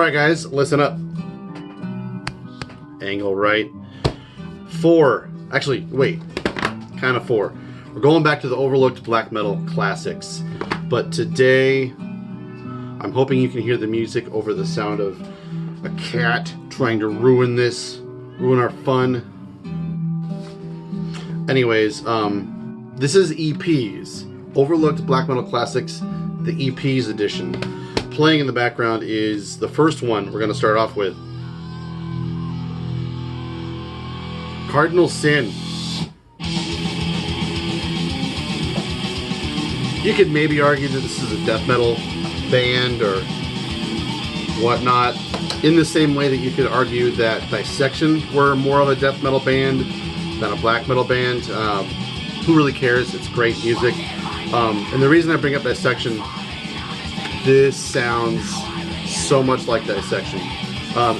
Alright guys, listen up. Angle right. 4. Actually, wait. Kind of 4. We're going back to the overlooked black metal classics. But today, I'm hoping you can hear the music over the sound of a cat trying to ruin our fun. Anyways, this is EPs. Overlooked Black Metal Classics, the EPs edition. Playing in the background is the first one we're going to start off with. Cardinal Sin. You could maybe argue that this is a death metal band or whatnot, in the same way that you could argue that Dissection were more of a death metal band than a black metal band. Who really cares? It's great music. And the reason I bring up Dissection, this sounds so much like Dissection.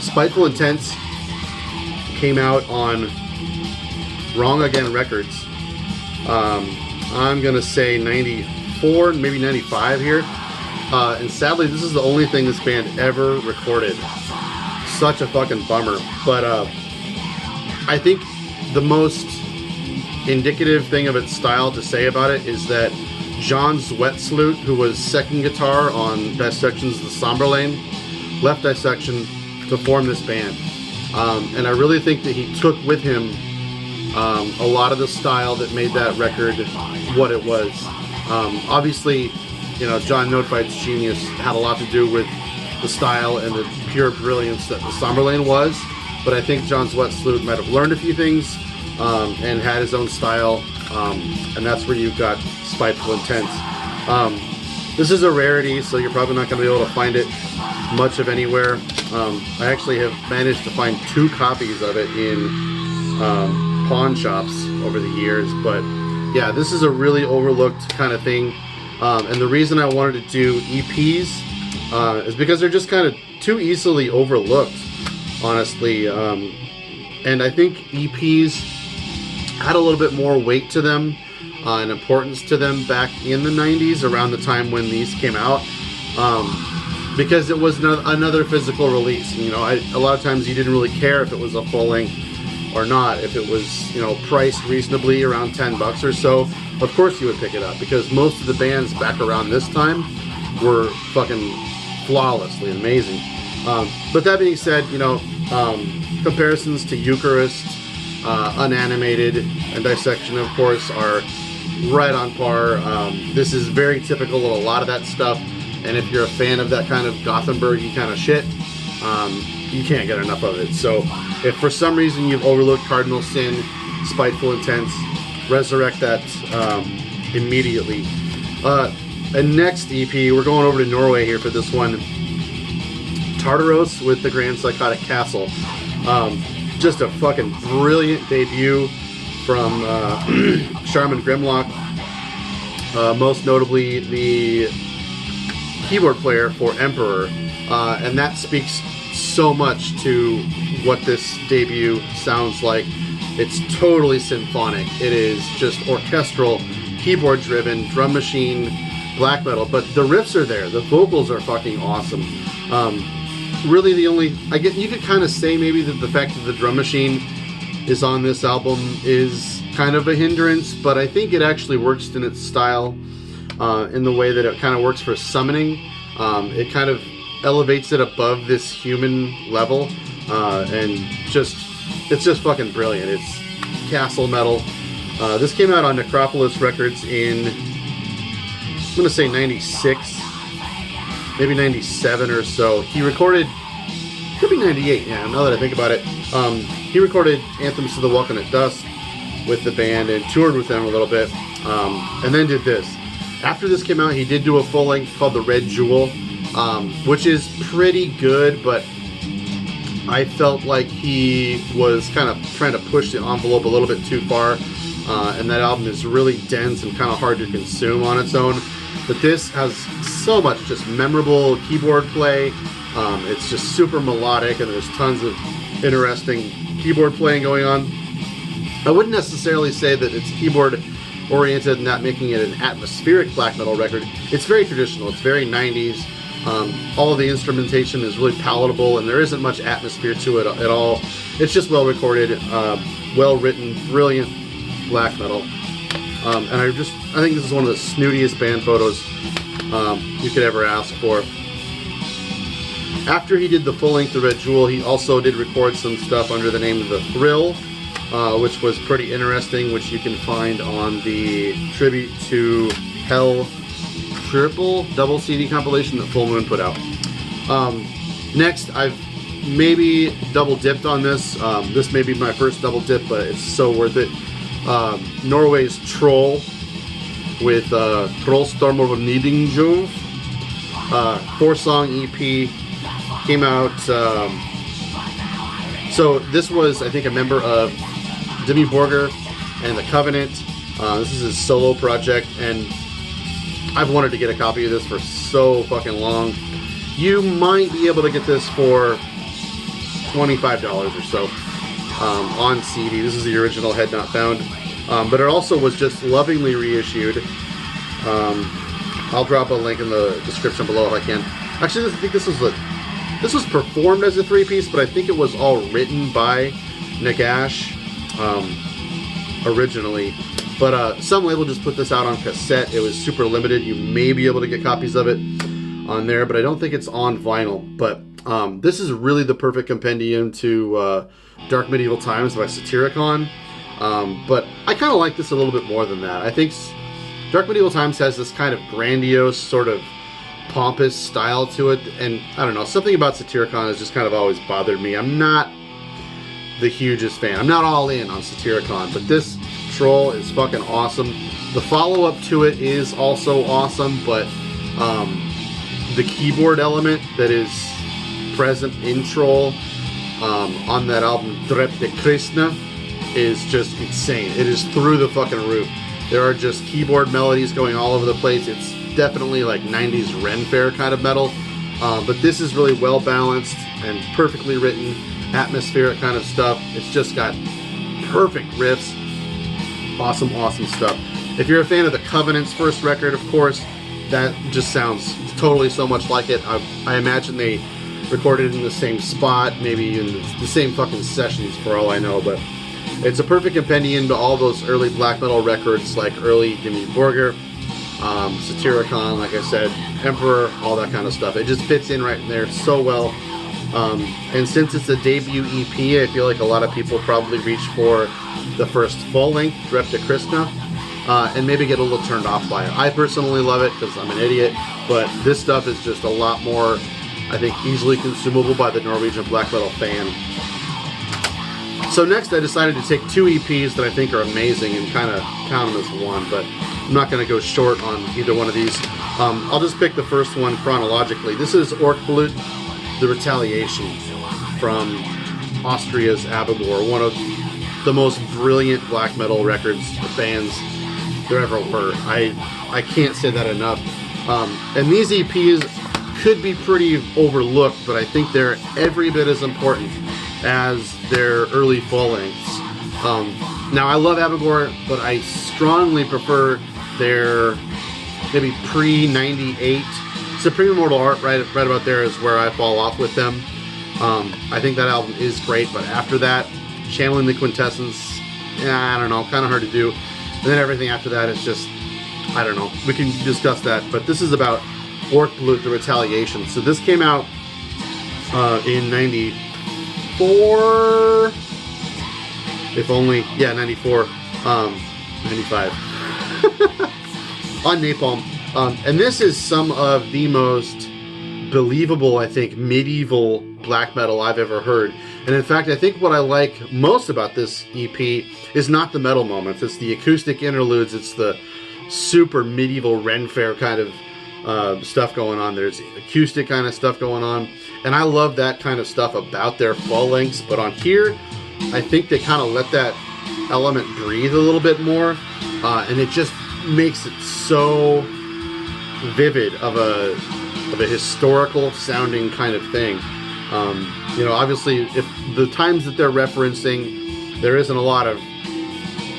Spiteful Intents came out on Wrong Again Records. I'm gonna say 94, maybe 95 here. And sadly, this is the only thing this band ever recorded. Such a fucking bummer. But I think the most indicative thing of its style to say about it is that John Zwetslute, who was second guitar on Dissection's The Somberlane, left Dissection to form this band. And I really think that he took with him a lot of the style that made that record what it was. Obviously, you know, John Notified's genius had a lot to do with the style and the pure brilliance that The Somberlane was, but I think John Zwetslute might have learned a few things and had his own style, and that's where you got Spiteful Intents. This is a rarity, so you're probably not going to be able to find it much of anywhere. I actually have managed to find 2 copies of it in pawn shops over the years, but yeah, this is a really overlooked kind of thing. And the reason I wanted to do EPs is because they're just kind of too easily overlooked, honestly. And I think EPs had a little bit more weight to them and importance to them back in the 90s, around the time when these came out, because it was another physical release. You know, a lot of times you didn't really care if it was a full length or not. If it was, you know, priced reasonably around $10 or so, of course you would pick it up, because most of the bands back around this time were fucking flawlessly amazing. But that being said, you know, comparisons to Eucharist, Unanimated, and Dissection, of course, are right on par. This is very typical of a lot of that stuff, and if you're a fan of that kind of Gothenburg-y kind of shit, you can't get enough of it. So if for some reason you've overlooked Cardinal Sin, Spiteful Intents, resurrect that immediately. And next EP, we're going over to Norway here for this one. Tartarus with the Grand Psychotic Castle. Just a fucking brilliant debut from Charmin Grimlock. Most notably the keyboard player for Emperor. And that speaks so much to what this debut sounds like. It's totally symphonic. It is just orchestral, keyboard driven, drum machine, black metal, but the riffs are there. The vocals are fucking awesome. Really the only, you could kind of say maybe that the fact that the drum machine is on this album is kind of a hindrance, but I think it actually works in its style, in the way that it kind of works for summoning. It kind of elevates it above this human level, and it's just fucking brilliant. It's castle metal. This came out on Necropolis Records in, I'm gonna say 96, maybe 97 or so. He recorded, could be 98, yeah, now that I think about it. He recorded Anthems to the Welcome at Dusk with the band and toured with them a little bit, and then did this. After this came out, he did do a full length called The Red Jewel, which is pretty good, but I felt like he was kind of trying to push the envelope a little bit too far, and that album is really dense and kind of hard to consume on its own. But this has so much just memorable keyboard play. It's just super melodic, and there's tons of interesting keyboard playing going on. I wouldn't necessarily say that it's keyboard oriented and not making it an atmospheric black metal record. It's very traditional. It's very 90s. All of the instrumentation is really palatable, and there isn't much atmosphere to it at all. It's just well recorded, well written, brilliant black metal. And I think this is one of the snootiest band photos you could ever ask for. After he did the full length of Red Jewel, he also did record some stuff under the name of The Thrill, which was pretty interesting, which you can find on the Tribute to Hell triple double CD compilation that Full Moon put out. Next, I've maybe double dipped on this. This may be my first double dip, but it's so worth it. Norway's Troll with Trollstormer Nidingjov, 4-song EP, came out. So this was, I think, a member of Dimmu Borgir and the Covenant. This is his solo project, and I've wanted to get a copy of this for so fucking long. You might be able to get this for $25 or so on CD. This is the original Head Not Found, but it also was just lovingly reissued. I'll drop a link in the description below if I can. Actually, I think this was performed as a 3-piece, but I think it was all written by Nagash originally. But some label just put this out on cassette. It was super limited. You may be able to get copies of it on there, but I don't think it's on vinyl. But this is really the perfect compendium to Dark Medieval Times by Satyricon. But I kind of like this a little bit more than that. I think Dark Medieval Times has this kind of grandiose, sort of pompous style to it. And I don't know, something about Satyricon has just kind of always bothered me. I'm not the hugest fan. I'm not all in on Satyricon, but this Troll is fucking awesome. The follow-up to it is also awesome, but the keyboard element that is present in Troll on that album Drep de Krishna is just insane. It is through the fucking roof. There are just keyboard melodies going all over the place. It's definitely like 90s Ren Fair kind of metal, but this is really well balanced and perfectly written, atmospheric kind of stuff. It's just got perfect riffs. Awesome stuff. If you're a fan of the Covenant's first record, of course, that just sounds totally so much like it. I imagine they recorded it in the same spot, maybe in the same fucking sessions for all I know, but it's a perfect compendium to all those early black metal records, like early Dimmu Borgir, Satyricon, like I said, Emperor, all that kind of stuff. It just fits in right in there so well. And since it's a debut EP, I feel like a lot of people probably reach for the first full-length, Drep de Krishna, and maybe get a little turned off by it. I personally love it because I'm an idiot, but this stuff is just a lot more, I think, easily consumable by the Norwegian black metal fan. So next I decided to take 2 EPs that I think are amazing and kind of count them as one, but I'm not going to go short on either one of these. I'll just pick the first one chronologically. This is Orkblut, The Retaliation, from Austria's Abigor, one of the most brilliant black metal records or bands there ever were. I can't say that enough. And these EPs could be pretty overlooked, but I think they're every bit as important as their early full lengths. Now I love Abigor, but I strongly prefer their maybe pre-98 Supreme Immortal Art. Right about there is where I fall off with them. I think that album is great, but after that, Channeling the Quintessence, I don't know, kind of hard to do. And then everything after that is just, I don't know. We can discuss that, but this is about Orkblut, The Retaliation. So this came out in 94, if only, yeah, 94, 95, on Napalm. And this is some of the most believable, I think, medieval black metal I've ever heard. And in fact, I think what I like most about this EP is not the metal moments. It's the acoustic interludes. It's the super medieval Ren Fair kind of stuff going on. There's acoustic kind of stuff going on. And I love that kind of stuff about their full lengths. But on here, I think they kind of let that element breathe a little bit more. And it just makes it so vivid of a historical sounding kind of thing. You know, obviously, if the times that they're referencing, there isn't a lot of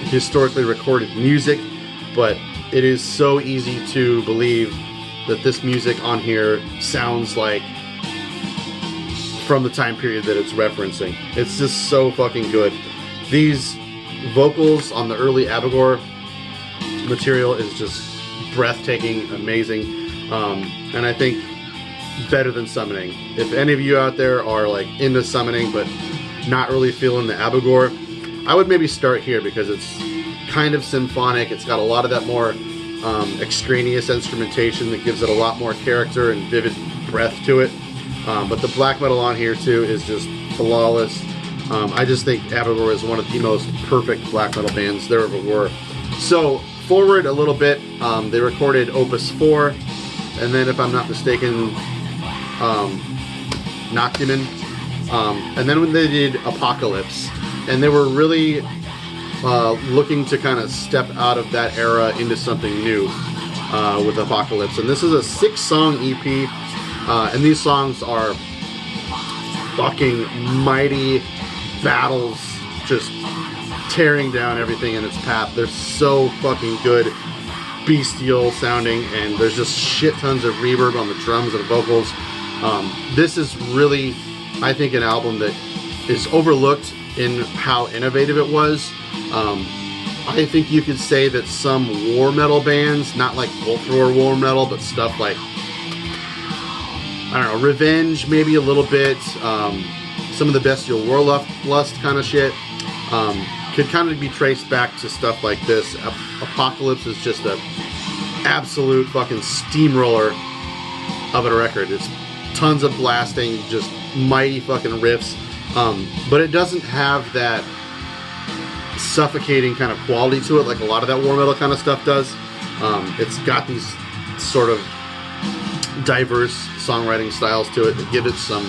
historically recorded music, but it is so easy to believe that this music on here sounds like from the time period that it's referencing. It's just so fucking good. These vocals on the early Abigor material is just breathtaking, amazing, and I think better than Summoning. If any of you out there are like into Summoning but not really feeling the Abigor, I would maybe start here because it's kind of symphonic. It's got a lot of that more extraneous instrumentation that gives it a lot more character and vivid breath to it. But the black metal on here too is just flawless. I just think Abigor is one of the most perfect black metal bands there ever were. So forward a little bit, they recorded Opus 4, and then if I'm not mistaken, Noctiman, and then when they did Apocalypse, and they were really looking to kind of step out of that era into something new with Apocalypse. And this is a 6-song EP, and these songs are fucking mighty battles, just tearing down everything in its path. They're so fucking good, bestial sounding, and there's just shit tons of reverb on the drums and vocals. This is really, I think, an album that is overlooked in how innovative it was. I think you could say that some war metal bands, not like Bolt Thrower war metal, but stuff like, I don't know, Revenge, maybe a little bit, some of the Bestial Warlust kind of shit, could kind of be traced back to stuff like this. Apocalypse is just a absolute fucking steamroller of a record. It's tons of blasting, just mighty fucking riffs, but it doesn't have that suffocating kind of quality to it like a lot of that war metal kind of stuff does. It's got these sort of diverse songwriting styles to it that give it some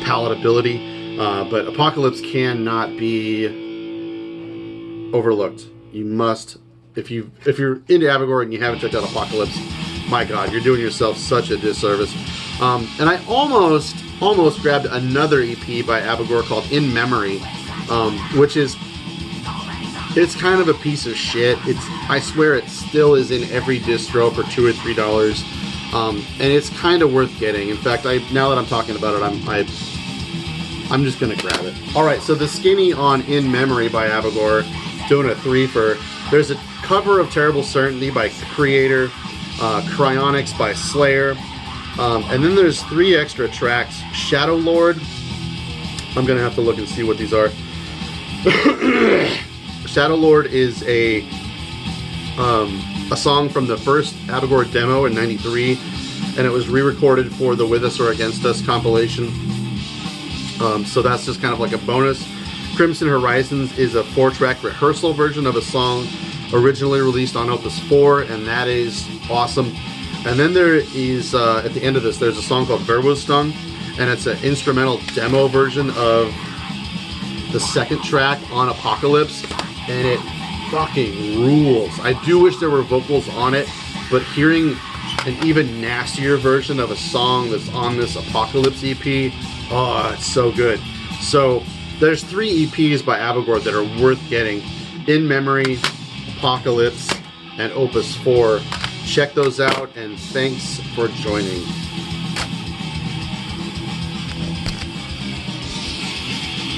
palatability, but Apocalypse cannot be overlooked. You must, if you're into Abigor and you haven't checked out Apocalypse, my god, you're doing yourself such a disservice. And I almost grabbed another EP by Abigor called In Memory, which is, it's kind of a piece of shit. I swear it still is in every distro for $2 or $3, and it's kind of worth getting. In fact, now that I'm talking about it, I'm just gonna grab it. All right, so the skinny on In Memory by Abigor, doing a 3 for. There's a cover of Terrible Certainty by Creator, Cryonics by Slayer, and then there's 3 extra tracks. Shadow Lord, I'm gonna have to look and see what these are. Shadow Lord is a song from the first Abigor demo in '93, and it was re-recorded for the With Us or Against Us compilation. So that's just kind of like a bonus. Crimson Horizons is a 4-track rehearsal version of a song originally released on Opus 4, and that is awesome. And then there is, at the end of this, there's a song called Verwustung, and it's an instrumental demo version of the 2nd track on Apocalypse, and it fucking rules. I do wish there were vocals on it, but hearing an even nastier version of a song that's on this Apocalypse EP, oh, it's so good. So there's 3 EPs by Abigor that are worth getting. In Memory, Apocalypse, and Opus 4. Check those out, and thanks for joining.